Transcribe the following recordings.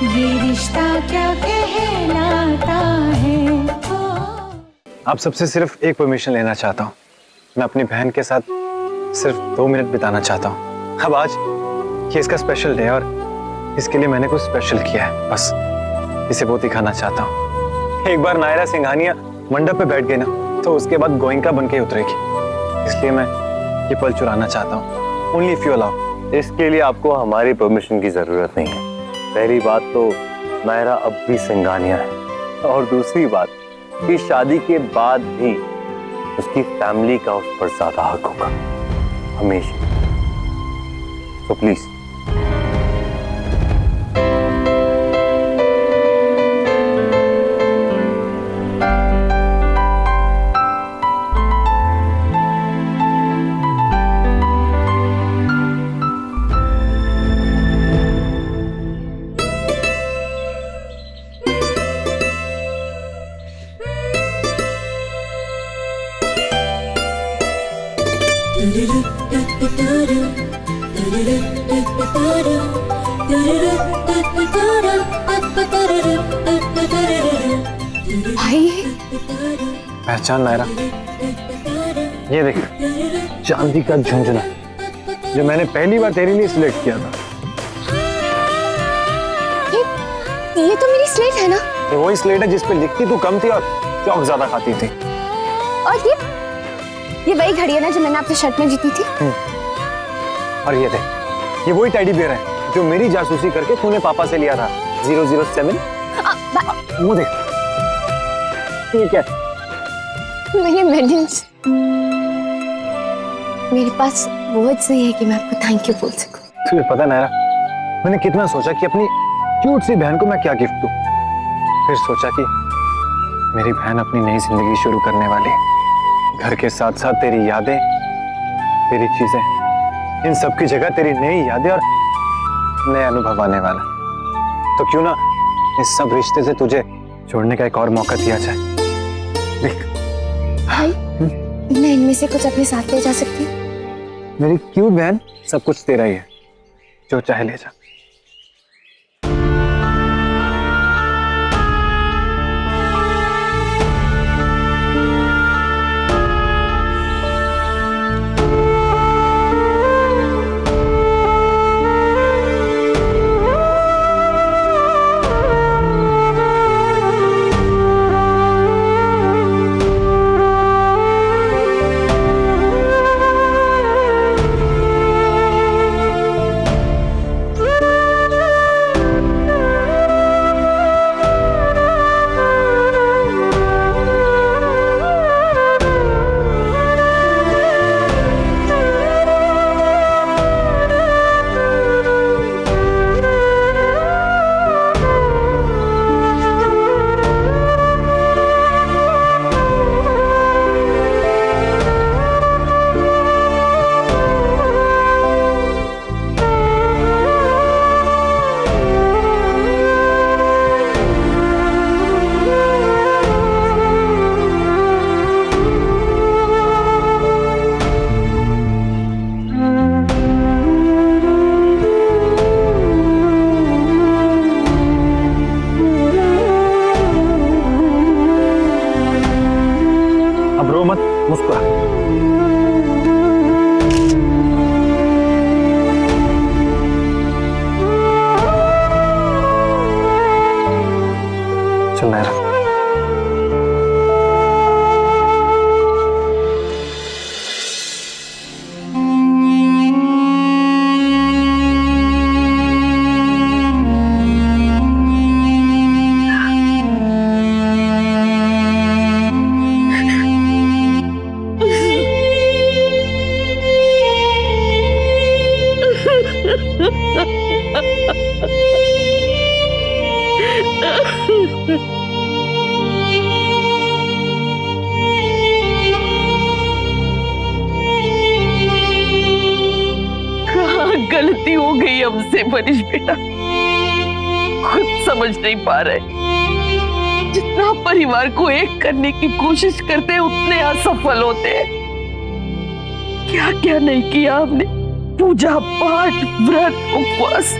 ये रिश्ता क्या कहलाता है। आप सबसे सिर्फ एक परमिशन लेना चाहता हूँ। मैं अपनी बहन के साथ सिर्फ 2 मिनट बिताना चाहता हूँ। अब आज ये इसका स्पेशल डे है और इसके लिए मैंने कुछ स्पेशल किया है। बस इसे वो दिखाना चाहता हूँ। एक बार नायरा सिंघानिया मंडप पे बैठ गई ना तो उसके बाद गोइंका बन के उतरेगी। इसलिए मैं ये पल चुराना चाहता हूँ। Only if you allow. इसके लिए आपको हमारी परमिशन की जरूरत नहीं है। पहली बात तो नायरा अब भी सिंघानिया है, और दूसरी बात कि शादी के बाद भी उसकी फैमिली का उस पर ज्यादा हक होगा, हमेशा। तो प्लीज भाई पहचान नायरा, ये देख चांदी का झुंझुना जो मैंने पहली बार तेरे लिए सिलेक्ट किया था। ये तो मेरी स्लेट है ना। ये वही स्लेट है जिस पे लिखती तू कम थी और चौक ज्यादा खाती थी। और ये वही घड़ी है ना जो मैंने आपके शर्ट में जीती थी। और ये देख ये वही टेडी बियर है जो मेरी जासूसी करके तूने पापा से लिया था। 007। वो देख ये क्या? मेरे मेडल्स। मेरे पास वर्ड्स नहीं है कि मैं आपको थैंक यू बोल सकूं। तुझे पता नायरा, मैंने कितना सोचा कि अपनी क्यूट सी बहन को मैं क्या गिफ्ट दूं। फिर सोचा कि मेरी बहन अपनी नई जिंदगी शुरू करने वाली है। घर के साथ साथ तेरी यादें, तेरी चीजें, इन सब की जगह तेरी नई यादें और नए अनुभव आने वाला। तो क्यों ना इस सब रिश्ते से तुझे छोड़ने का एक और मौका दिया जाए। देख भाई, मैं इनमें से कुछ अपने साथ ले जा सकती हूँ? मेरी क्यूट बहन, सब कुछ तेरा ही है, जो चाहे ले जा। मुस्कुरा। चल नायरा। गलती हो गई हमसे मनीष बेटा, खुद समझ नहीं पा रहे। जितना परिवार को एक करने की कोशिश करते हैं उतने असफल होते हैं। क्या क्या नहीं किया हमने, पूजा पाठ व्रत उपवास,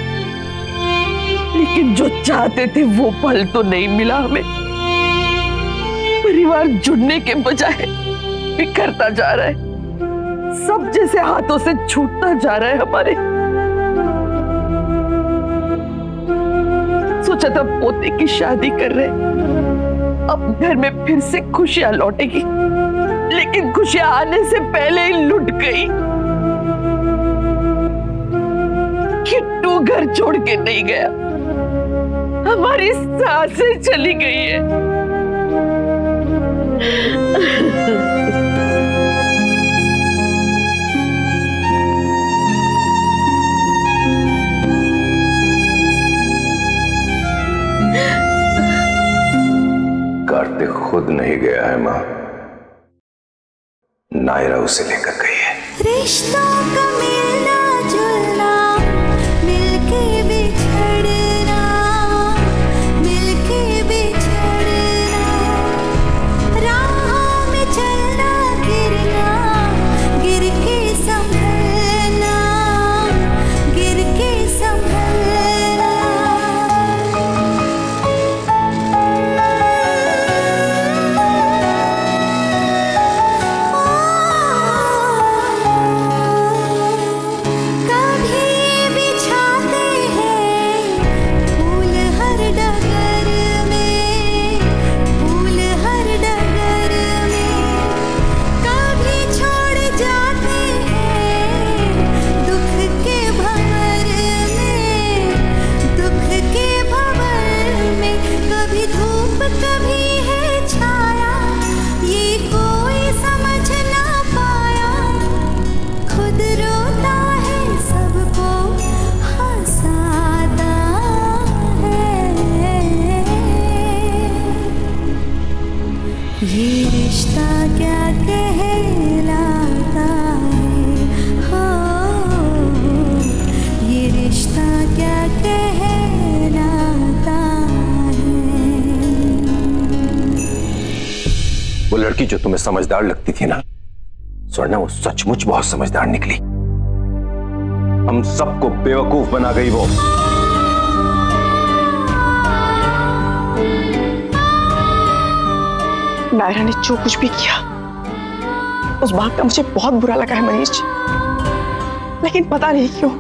लेकिन जो चाहते थे वो पल तो नहीं मिला हमें। परिवार जुड़ने के बजाय बिखरता जा रहा है, सब जैसे हाथों से छूटता जा रहा है हमारे। सोचा था पोते की शादी कर रहे, अब घर में फिर से खुशियां लौटेगी, लेकिन खुशियां आने से पहले ही लुट गई। किट्टू घर छोड़ के नहीं गया, हमारी सांसें चली गई है। कार्तिक खुद नहीं गया है माँ, नायरा उसे लेकर गई है। रिश्तों का मिलना जुलना, मिलके बिछड़ना, मिलके बिछड़ना, राहों में चलना गिरना, गिर के संभलना, गिर के संभलना। ये रिश्ता क्या कहलाता है, हो ये रिश्ता क्या कहलाता है। वो लड़की जो तुम्हें समझदार लगती थी ना स्वर्णा, वो सचमुच बहुत समझदार निकली। हम सबको बेवकूफ बना गई वो। नायरा ने जो कुछ भी किया उस बात का मुझे बहुत बुरा लगा है मनीष, लेकिन पता नहीं क्यों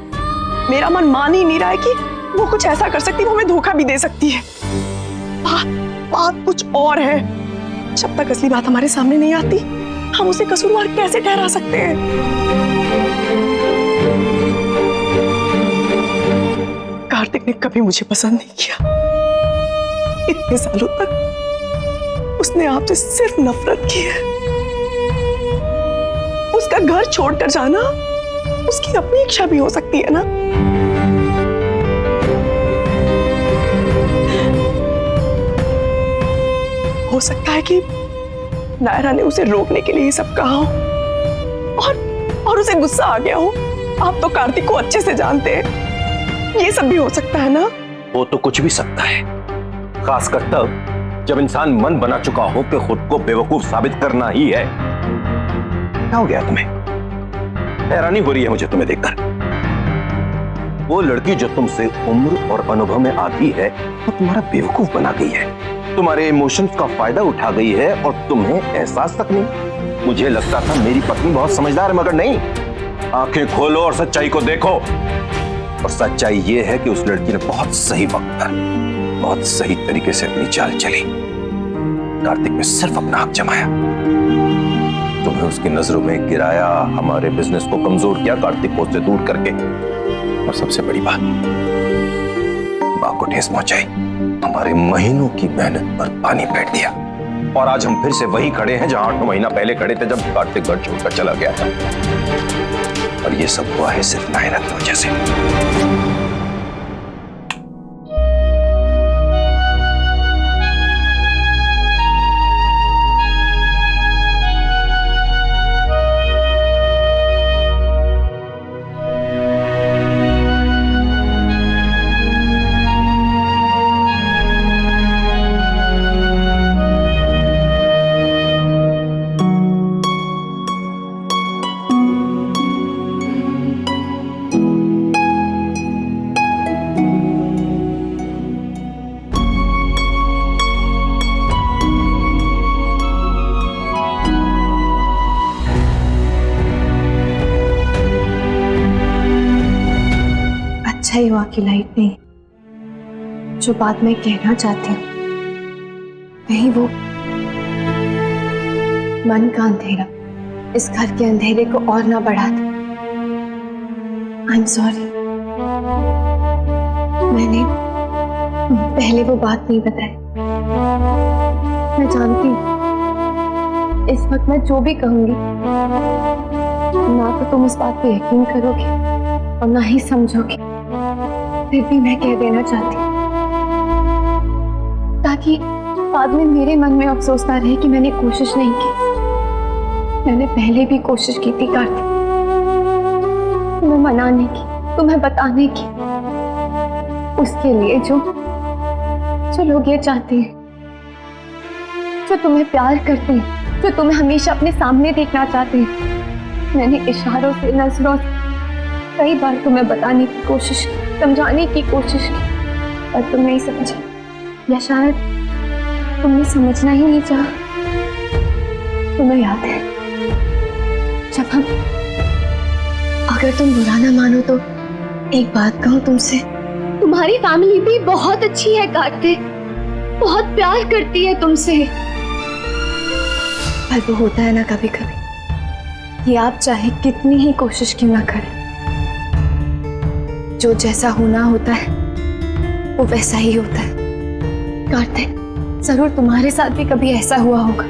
मेरा मन मान ही नहीं रहा है कि वो कुछ ऐसा कर सकती है, वो हमें धोखा भी दे सकती है। बात कुछ और है। जब तक असली बात हमारे सामने नहीं आती हम उसे कसूरवार कैसे ठहरा सकते हैं। कार्तिक ने कभी मुझे पसंद नहीं किया, इतने सालों तक उसने आपसे सिर्फ नफरत की है। उसका घर छोड़कर जाना उसकी अपनी इच्छा भी हो सकती है ना। हो सकता है कि नायरा ने उसे रोकने के लिए ये सब कहा हो और उसे गुस्सा आ गया हो। आप तो कार्तिक को अच्छे से जानते हैं, ये सब भी हो सकता है ना। वो तो कुछ भी सकता है, खासकर तब जब इंसान मन बना चुका हो कि खुद को बेवकूफ साबित करना ही है। क्या हो गया तुम्हें? हैरानी हो रही है मुझे तुम्हें देखकर। वो लड़की जो तुमसे उम्र और अनुभव में आती है वो तुम्हारा बेवकूफ बना गई है, तुम्हारे इमोशंस का फायदा उठा गई है और तुम्हें एहसास तक नहीं। मुझे लगता था मेरी पत्नी बहुत समझदार है, मगर नहीं। आंखें खोलो और सच्चाई को देखो। और सच्चाई ये है कि उस लड़की ने बहुत सही वक्त पर बहुत सही तरीके से अपनी चाल चली। कार्तिक ने सिर्फ अपना हक जमाया, तुम्हें उसकी नजरों में गिराया, हमारे बिजनेस को कमजोर किया कार्तिक को उससे दूर करके। और सबसे बड़ी बात, मां को ठेस पहुंचाई, हमारे महीनों की मेहनत पर पानी फेर दिया। और आज हम फिर से वही खड़े हैं जहां 8 महीना पहले खड़े थे जब कार्तिक घर छोड़कर चला गया था। और ये सब हुआ है सिर्फ नायरा की वजह से। ही वहां की लाइट नहीं, जो बात मैं कहना चाहती हूँ वही वो मन का अंधेरा इस घर के अंधेरे को और ना बढ़ा दे। आई एम सॉरी, मैंने पहले वो बात नहीं बताई। मैं जानती हूँ इस वक्त मैं जो भी कहूंगी ना तो तुम उस बात पे यकीन करोगे और ना ही समझोगे, फिर भी मैं कह देना चाहती हूँ ताकि बाद में मेरे मन में अफसोस ना रहे कि मैंने कोशिश नहीं की। मैंने पहले भी कोशिश की थी कार्तिक, तुम्हें मनाने की, तुम्हें बताने की, उसके लिए जो लोग ये चाहते हैं, जो तुम्हें प्यार करते हैं, जो तुम्हें हमेशा अपने सामने देखना चाहते हैं। मैंने इशारों से, नजरों से कई बार तुम्हें बताने की कोशिश की, समझाने की कोशिश की, पर तुम नहीं समझे, या शायद तुमने समझना ही नहीं चाहा। तुम्हें याद है जब हम, अगर तुम बुरा ना मानो तो एक बात कहूं तुमसे, तुम्हारी फैमिली भी बहुत अच्छी है कार्तिक, बहुत प्यार करती है तुमसे। पर वो होता है ना कभी कभी कि आप चाहे कितनी ही कोशिश क्यों ना करें, जो जैसा होना होता है वो वैसा ही होता है। कार्तिक, जरूर तुम्हारे साथ भी कभी ऐसा हुआ होगा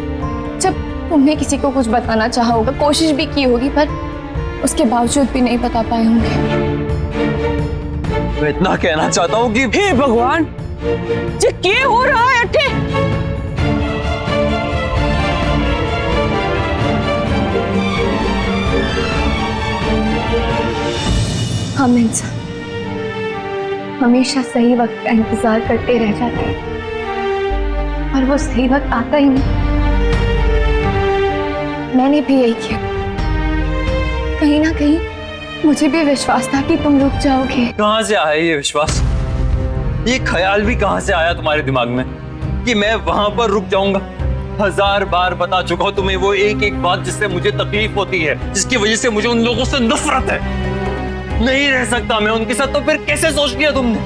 जब तुमने किसी को कुछ बताना चाहा होगा, कोशिश भी की होगी, पर उसके बावजूद भी नहीं बता पाए होंगे। मैं इतना कहना चाहता हूँ कि हे भगवान, ये क्या हो रहा है अठे? हम इंसान हमेशा सही वक्त का इंतजार करते रह जाते हैं, और वो सही वक्त आता ही नहीं। मैंने भी यही किया। कहीं ना कहीं मुझे भी विश्वास था कि तुम रुक जाओगे। कहां से आया ये विश्वास? ये ख्याल भी कहां से आया तुम्हारे दिमाग में कि मैं वहां पर रुक जाऊंगा? 1000 बार बता चुका हूं तुम्हें वो एक एक बात जिससे मुझे तकलीफ होती है, जिसकी वजह से मुझे उन लोगों से नफरत है। नहीं रह सकता मैं उनके साथ, तो फिर कैसे सोच लिया तुमने?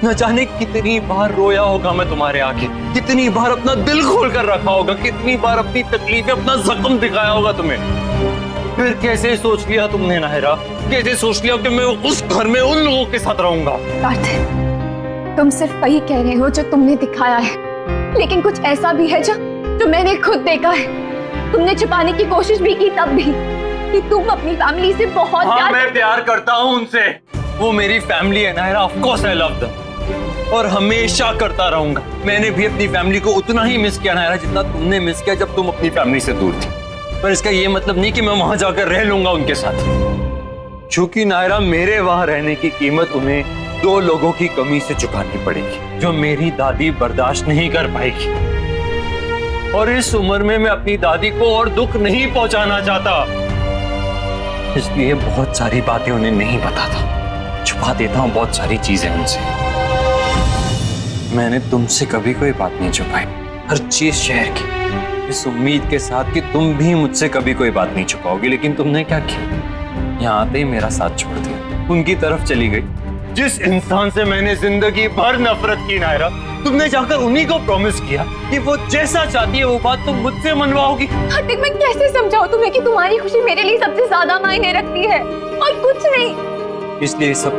न जाने कितनी बार रोया होगा मैं तुम्हारे आगे, कितनी बार अपना दिल खोल कर रखा होगा, कितनी बार अपनी तकलीफें, अपना जख्म दिखाया होगा तुम्हें। फिर कैसे सोच लिया तुमने नाहिरा? कैसे सोच लिया कि मैं उस घर में उन लोगों के साथ रहूंगा? कार्तिक, तुम सिर्फ वही कह रहे हो जो तुमने दिखाया है, लेकिन कुछ ऐसा भी है जो मैंने खुद देखा है। तुमने छिपाने की कोशिश भी की, तब भी कि तुम अपनी फैमिली से बहुत हाँ, प्यार मैं प्यार करता हूँ उनसे। वो मेरी फैमिली है Nahira, of course I love them, और हमेशा करता रहूंगा। मैंने भी अपनी फैमिली को उतना ही मिस किया नाहिरा जितना तुमने मिस किया जब तुम अपनी फैमिली से दूर थी। पर इसका ये मतलब नहीं कि मैं वहां जाकर रह लूंगा उनके साथ, क्योंकि नाहिरा मेरे वहां रहने की कीमत उन्हें 2 लोगों की कमी से चुकानी पड़ेगी, जो मेरी दादी बर्दाश्त नहीं कर पाएगी। और इस उम्र में मैं अपनी दादी को और दुख नहीं पहुंचाना चाहता, इसलिए बहुत सारी बातें उन्हें नहीं बताता, छुपा देता हूं बहुत सारी चीजें उनसे। मैंने तुमसे कभी कोई बात नहीं छुपाई, हर चीज शेयर की, इस उम्मीद के साथ कि तुम भी मुझसे कभी कोई बात नहीं छुपाओगी। लेकिन तुमने क्या किया? यहाँ आते ही मेरा साथ छोड़ दिया, उनकी तरफ चली गई। जिस इंसान से मैंने जिंदगी भर नफरत की नाहिरा, तुमने जाकर उन्हीं को प्रॉमिस किया कि वो जैसा चाहती है वो बात तुम मुझसे मनवाओगी। कार्तिक, मैं कैसे समझाऊं तुम्हें कि तुम्हारी खुशी मेरे लिए सबसे ज्यादा मायने रखती है और कुछ नहीं। इसलिए सब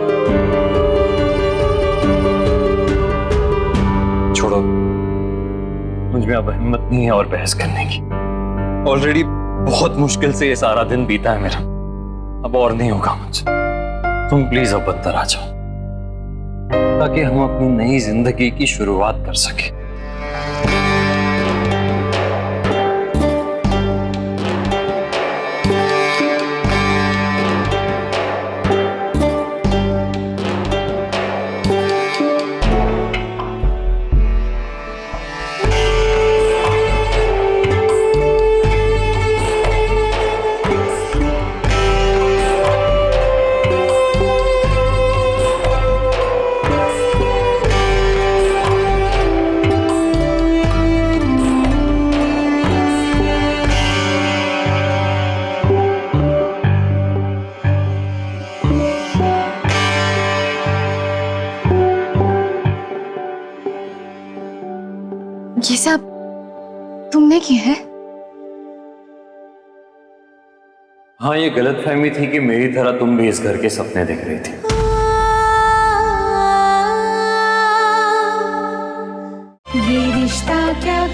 छोड़ो, मुझ में अब हिम्मत नहीं है और बहस करने की। ऑलरेडी बहुत मुश्किल से ये सारा दिन बीता है मेरा, अब और नहीं होगा मुझसे। तुम प्लीज अब अंदर आ जाओ ताकि हम अपनी नई जिंदगी की शुरुआत कर सके। तुमने किया है? हाँ, ये गलतफहमी थी कि मेरी तरह तुम भी इस घर के सपने देख रही थी। ये रिश्ता क्या